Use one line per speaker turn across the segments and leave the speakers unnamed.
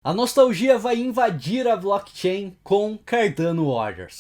A nostalgia vai invadir a blockchain com Cardano Warriors.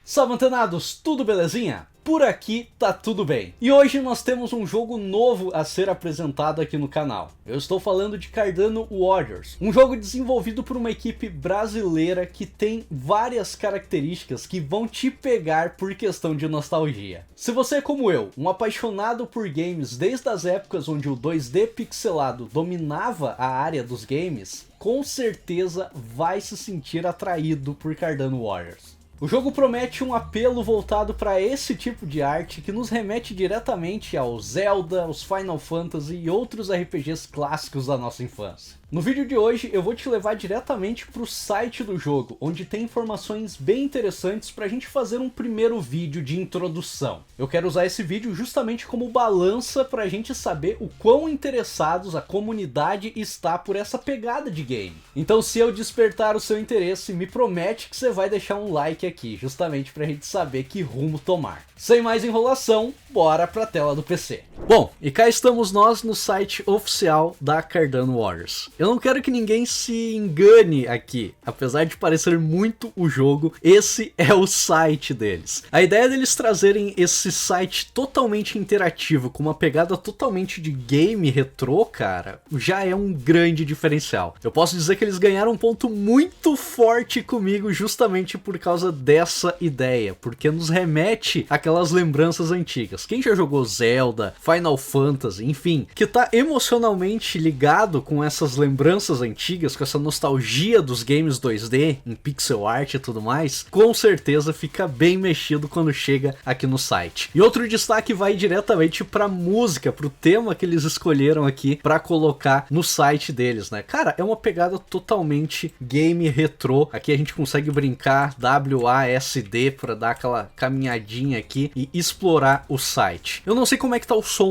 Salve antenados, tudo belezinha? Por aqui tá tudo bem. E hoje nós temos um jogo novo a ser apresentado aqui no canal. Eu estou falando de Cardano Warriors, um jogo desenvolvido por uma equipe brasileira que tem várias características que vão te pegar por questão de nostalgia. Se você é como eu, um apaixonado por games desde as épocas onde o 2D pixelado dominava a área dos games, com certeza vai se sentir atraído por Cardano Warriors. O jogo promete um apelo voltado para esse tipo de arte que nos remete diretamente ao Zelda, aos Final Fantasy e outros RPGs clássicos da nossa infância. No vídeo de hoje eu vou te levar diretamente para o site do jogo, onde tem informações bem interessantes para a gente fazer um primeiro vídeo de introdução. Eu quero usar esse vídeo justamente como balança para a gente saber o quão interessados a comunidade está por essa pegada de game. Então, se eu despertar o seu interesse, me promete que você vai deixar um like aqui, justamente para a gente saber que rumo tomar. Sem mais enrolação, bora para a tela do PC. Bom, e cá estamos nós no site oficial da Cardano Warriors. Eu não quero que ninguém se engane aqui, apesar de parecer muito o jogo, esse é o site deles. A ideia deles trazerem esse site totalmente interativo, com uma pegada totalmente de game retrô, cara, já é um grande diferencial. Eu posso dizer que eles ganharam um ponto muito forte comigo justamente por causa dessa ideia, porque nos remete àquelas lembranças antigas. Quem já jogou Zelda, Final Fantasy, enfim, que tá emocionalmente ligado com essas lembranças antigas, com essa nostalgia dos games 2D, em pixel art e tudo mais, com certeza fica bem mexido quando chega aqui no site. E outro destaque vai diretamente pra música, pro tema que eles escolheram aqui pra colocar no site deles, né? Cara, é uma pegada totalmente game retrô. Aqui a gente consegue brincar WASD pra dar aquela caminhadinha aqui e explorar o site. Eu não sei como é que tá o som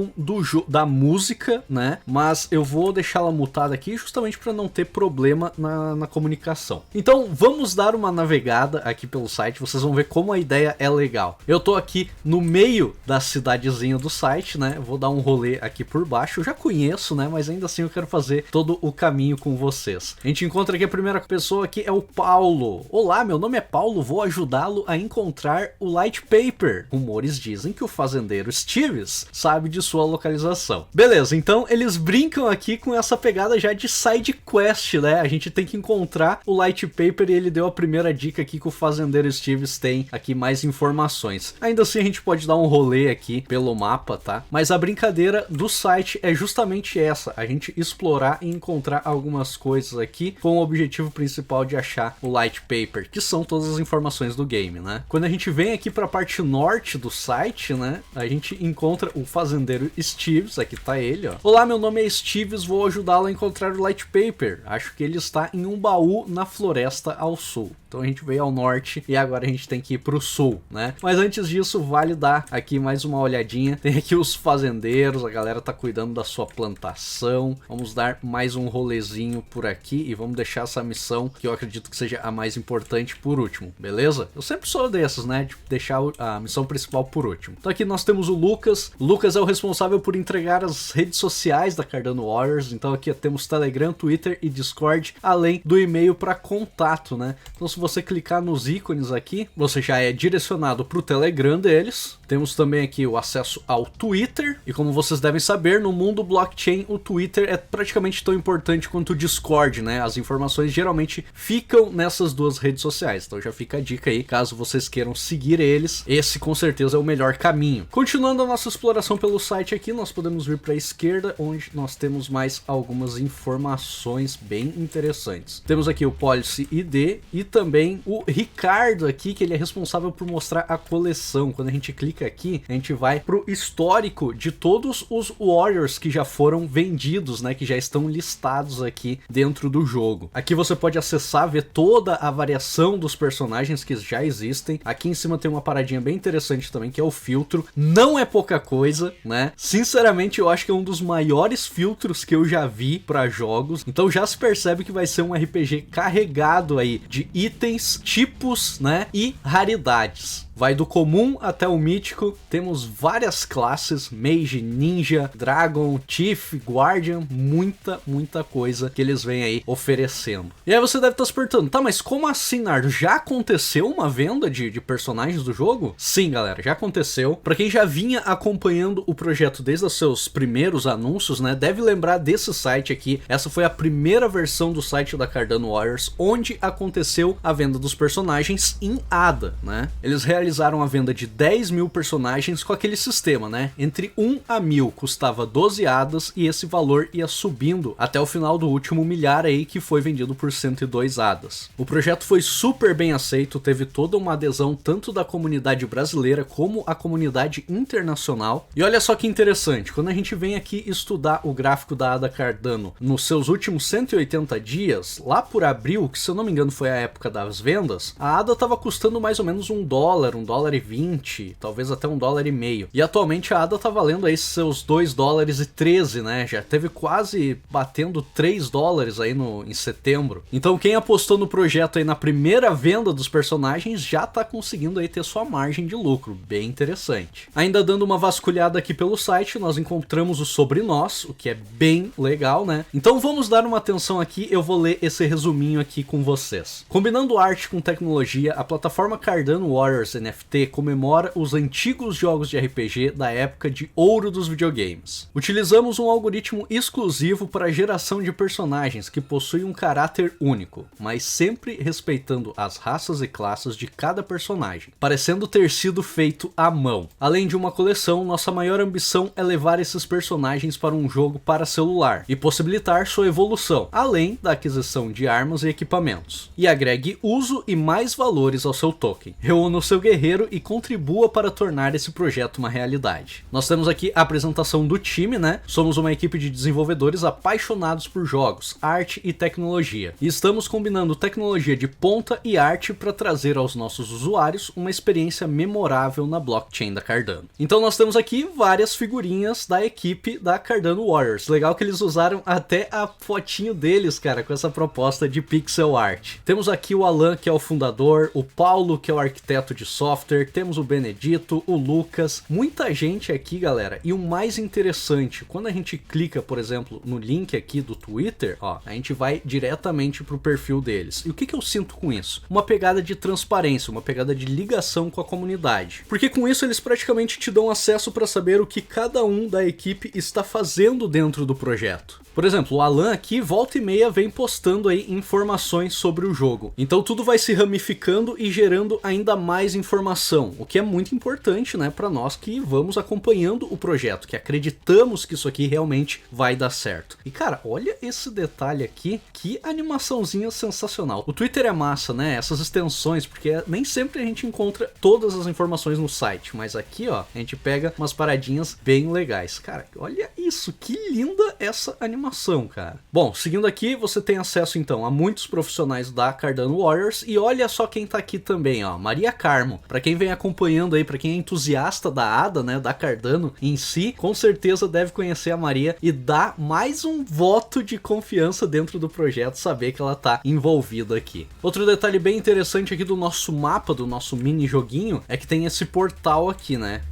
da música, né? Mas eu vou deixá-la mutada aqui justamente para não ter problema na comunicação. Então vamos dar uma navegada aqui pelo site, vocês vão ver como a ideia é legal. Eu tô aqui no meio da cidadezinha do site, né? Vou dar um rolê aqui por baixo, eu já conheço, né? Mas ainda assim eu quero fazer todo o caminho com vocês. A gente encontra aqui a primeira pessoa aqui, é o Paulo. Olá, meu nome é Paulo, vou ajudá-lo a encontrar o Light Paper. Rumores dizem que o fazendeiro Steves sabe de sua localização. Beleza, então eles brincam aqui com essa pegada já de side quest, né? A gente tem que encontrar o Light Paper e ele deu a primeira dica aqui que o fazendeiro Steves tem aqui mais informações. Ainda assim a gente pode dar um rolê aqui pelo mapa, tá? Mas a brincadeira do site é justamente essa, a gente explorar e encontrar algumas coisas aqui com o objetivo principal de achar o Light Paper, que são todas as informações do game, né? Quando a gente vem aqui para a parte norte do site, né? A gente encontra o fazendeiro Steves, aqui tá ele, ó. Olá, meu nome é Steves, vou ajudá-lo a encontrar o Light Paper. Acho que ele está em um baú na floresta ao sul. Então a gente veio ao norte e agora a gente tem que ir pro sul, né? Mas antes disso, vale dar aqui mais uma olhadinha. Tem aqui os fazendeiros, a galera tá cuidando da sua plantação. Vamos dar mais um rolezinho por aqui e vamos deixar essa missão, que eu acredito que seja a mais importante, por último, beleza? Eu sempre sou desses, né? De deixar a missão principal por último. Então aqui nós temos o Lucas. O Lucas é o responsável por entregar as redes sociais da Cardano Warriors. Então aqui temos Telegram, Twitter e Discord, além do e-mail para contato, né? Então se você clicar nos ícones aqui, você já é direcionado para o Telegram deles. Temos também aqui o acesso ao Twitter, e como vocês devem saber, no mundo blockchain o Twitter é praticamente tão importante quanto o Discord, né? As informações geralmente ficam nessas duas redes sociais, então já fica a dica aí, caso vocês queiram seguir eles, esse com certeza é o melhor caminho. Continuando a nossa exploração pelo site aqui, nós podemos vir para a esquerda, onde nós temos mais algumas informações bem interessantes. Temos aqui o Policy ID e também o Ricardo aqui, que ele é responsável por mostrar a coleção. Quando a gente clica aqui, a gente vai pro histórico de todos os Warriors que já foram vendidos, né, que já estão listados aqui dentro do jogo. Aqui você pode acessar, ver toda a variação dos personagens que já existem. Aqui em cima tem uma paradinha bem interessante também, que é o filtro. Não é pouca coisa, né? Sinceramente, eu acho que é um dos maiores filtros que eu já vi para jogos. Então já se percebe que vai ser um RPG carregado aí de itens, tipos, né, e raridades. Vai do comum até o mítico, temos várias classes, Mage, Ninja, Dragon, Thief, Guardian, muita coisa que eles vêm aí oferecendo. E aí você deve estar se perguntando, tá, mas como assim, Nardo? Já aconteceu uma venda de personagens do jogo? Sim, galera, já aconteceu. Pra quem já vinha acompanhando o projeto desde os seus primeiros anúncios, né, deve lembrar desse site aqui. Essa foi a primeira versão do site da Cardano Warriors, onde aconteceu a venda dos personagens em ADA, né? Eles realizaram a venda de 10 mil personagens com aquele sistema, né? Entre 1 a 1000 custava 12 ADAs e esse valor ia subindo até o final do último milhar aí, que foi vendido por 102 ADAs. O projeto foi super bem aceito, teve toda uma adesão tanto da comunidade brasileira como a comunidade internacional. E olha só que interessante, quando a gente vem aqui estudar o gráfico da ADA Cardano nos seus últimos 180 dias, lá por abril, que se eu não me engano foi a época das vendas, a ADA estava custando mais ou menos $1,20, talvez até $1,50. E atualmente a ADA tá valendo aí seus $2,13, né? Já teve quase batendo $3 aí em setembro. Então quem apostou no projeto aí na primeira venda dos personagens já tá conseguindo aí ter sua margem de lucro, bem interessante. Ainda dando uma vasculhada aqui pelo site, nós encontramos o Sobre Nós, o que é bem legal, né? Então vamos dar uma atenção aqui, eu vou ler esse resuminho aqui com vocês. Combinando arte com tecnologia, a plataforma Cardano Warriors NFT comemora os antigos jogos de RPG da época de ouro dos videogames. Utilizamos um algoritmo exclusivo para a geração de personagens que possuem um caráter único, mas sempre respeitando as raças e classes de cada personagem, parecendo ter sido feito à mão. Além de uma coleção, nossa maior ambição é levar esses personagens para um jogo para celular e possibilitar sua evolução, além da aquisição de armas e equipamentos. E agregue uso e mais valores ao seu token. Reúna o seu guerreiro e contribua para tornar esse projeto uma realidade. Nós temos aqui a apresentação do time, né? Somos uma equipe de desenvolvedores apaixonados por jogos, arte e tecnologia. E estamos combinando tecnologia de ponta e arte para trazer aos nossos usuários uma experiência memorável na blockchain da Cardano. Então nós temos aqui várias figurinhas da equipe da Cardano Warriors. Legal que eles usaram até a fotinho deles, cara, com essa proposta de pixel art. Temos aqui o Alan, que é o fundador, o Paulo, que é o arquiteto de software, temos o Benedito, o Lucas, muita gente aqui, galera. E o mais interessante, quando a gente clica, por exemplo, no link aqui do Twitter, ó, a gente vai diretamente pro perfil deles. E o que eu sinto com isso? Uma pegada de transparência, uma pegada de ligação com a comunidade. Porque com isso eles praticamente te dão acesso para saber o que cada um da equipe está fazendo dentro do projeto. Por exemplo, o Alan aqui, volta e meia, vem postando aí informações sobre o jogo. Então tudo vai se ramificando e gerando ainda mais informação, o que é muito importante, né, para nós que vamos acompanhando o projeto, que acreditamos que isso aqui realmente vai dar certo. E cara, olha esse detalhe aqui, que animaçãozinha sensacional. O Twitter é massa, né, essas extensões, porque nem sempre a gente encontra todas as informações no site, mas aqui, ó, a gente pega umas paradinhas bem legais. Cara, olha isso, que linda essa animação, cara. Bom, seguindo aqui, você tem acesso então a muitos profissionais da Cardano Warriors e olha só quem tá aqui também, ó, Maria Carmo. Para quem vem acompanhando aí, para quem é entusiasta da ADA, né, da Cardano em si, com certeza deve conhecer a Maria e dar mais um voto de confiança dentro do projeto, saber que ela tá envolvida aqui. Outro detalhe bem interessante aqui do nosso mapa, do nosso mini joguinho, é que tem esse portal aqui, né?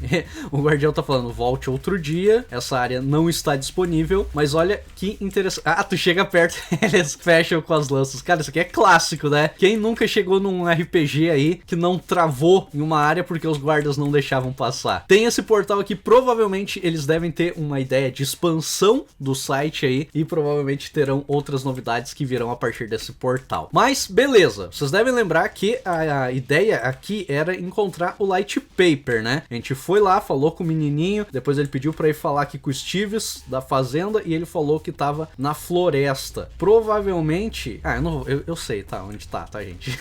O Guardião tá falando, volte outro dia, essa área não está disponível, mas olha que interessante. Ah, tu chega perto eles fecham com as lanças. Cara, isso aqui é clássico, né? Quem nunca chegou num RPG aí que não travou em uma área porque os guardas não deixavam passar? Tem esse portal aqui, provavelmente eles devem ter uma ideia de expansão do site aí e provavelmente terão outras novidades que virão a partir desse portal. Mas beleza, vocês devem lembrar que a ideia aqui era encontrar o Light Paper, né? A gente foi lá, falou com o menininho, depois ele pediu pra ir falar aqui com o Steves da fazenda e ele falou que tava na floresta. Provavelmente... Ah, eu sei, tá, onde tá, gente?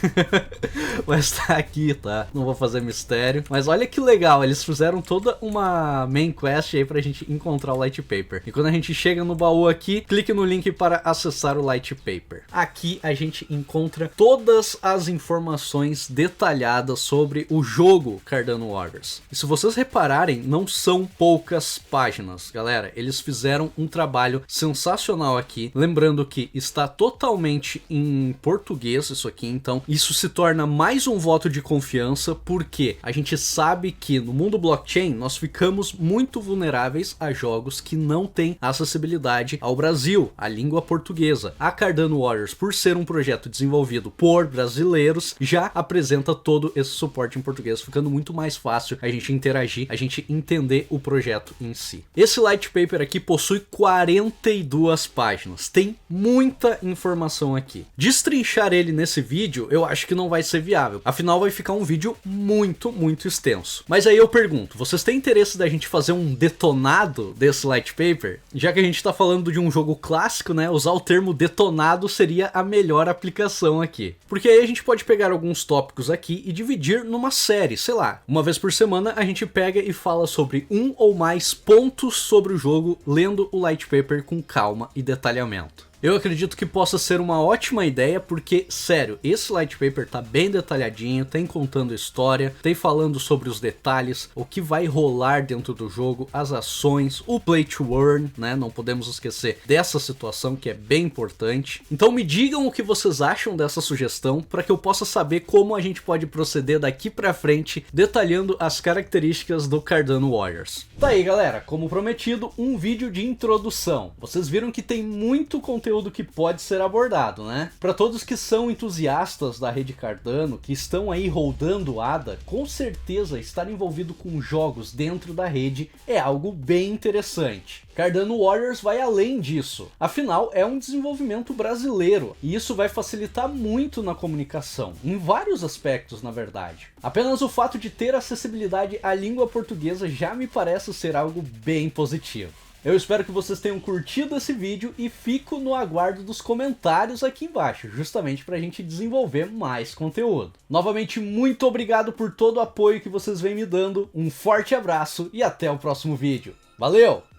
Mas tá aqui, tá? Não vou fazer mistério. Mas olha que legal, eles fizeram toda uma main quest aí pra gente encontrar o Light Paper. E quando a gente chega no baú aqui, clique no link para acessar o Light Paper. Aqui a gente encontra todas as informações detalhadas sobre o jogo Cardano Warriors. E se vocês repararem, não são poucas páginas, galera. Eles fizeram um trabalho sensacional aqui. Lembrando que está totalmente em português isso aqui, então isso se torna mais um voto de confiança. segurança, porque a gente sabe que no mundo blockchain nós ficamos muito vulneráveis a jogos que não têm acessibilidade ao Brasil, à língua portuguesa. A Cardano Warriors, por ser um projeto desenvolvido por brasileiros, já apresenta todo esse suporte em português, ficando muito mais fácil a gente interagir, a gente entender o projeto em si. Esse white paper aqui possui 42 páginas, tem muita informação aqui. Destrinchar ele nesse vídeo eu acho que não vai ser viável, afinal vai ficar um vídeo muito extenso. Mas aí eu pergunto, vocês têm interesse da gente fazer um detonado desse white paper? Já que a gente tá falando de um jogo clássico, né, usar o termo detonado seria a melhor aplicação aqui. Porque aí a gente pode pegar alguns tópicos aqui e dividir numa série, sei lá, uma vez por semana a gente pega e fala sobre um ou mais pontos sobre o jogo, lendo o white paper com calma e detalhamento. Eu acredito que possa ser uma ótima ideia porque, sério, esse white paper tá bem detalhadinho, tem contando história, tem falando sobre os detalhes, o que vai rolar dentro do jogo, as ações, o play to earn, né? Não podemos esquecer dessa situação que é bem importante. Então me digam o que vocês acham dessa sugestão para que eu possa saber como a gente pode proceder daqui pra frente, detalhando as características do Cardano Warriors. Tá aí, galera, como prometido, um vídeo de introdução. Vocês viram que tem muito conteúdo que pode ser abordado, né? Para todos que são entusiastas da rede Cardano, que estão aí rodando ADA, com certeza estar envolvido com jogos dentro da rede é algo bem interessante. Cardano Warriors vai além disso, afinal é um desenvolvimento brasileiro e isso vai facilitar muito na comunicação, em vários aspectos na verdade. Apenas o fato de ter acessibilidade à língua portuguesa já me parece ser algo bem positivo. Eu espero que vocês tenham curtido esse vídeo e fico no aguardo dos comentários aqui embaixo, justamente para a gente desenvolver mais conteúdo. Novamente, muito obrigado por todo o apoio que vocês vêm me dando, um forte abraço e até o próximo vídeo. Valeu!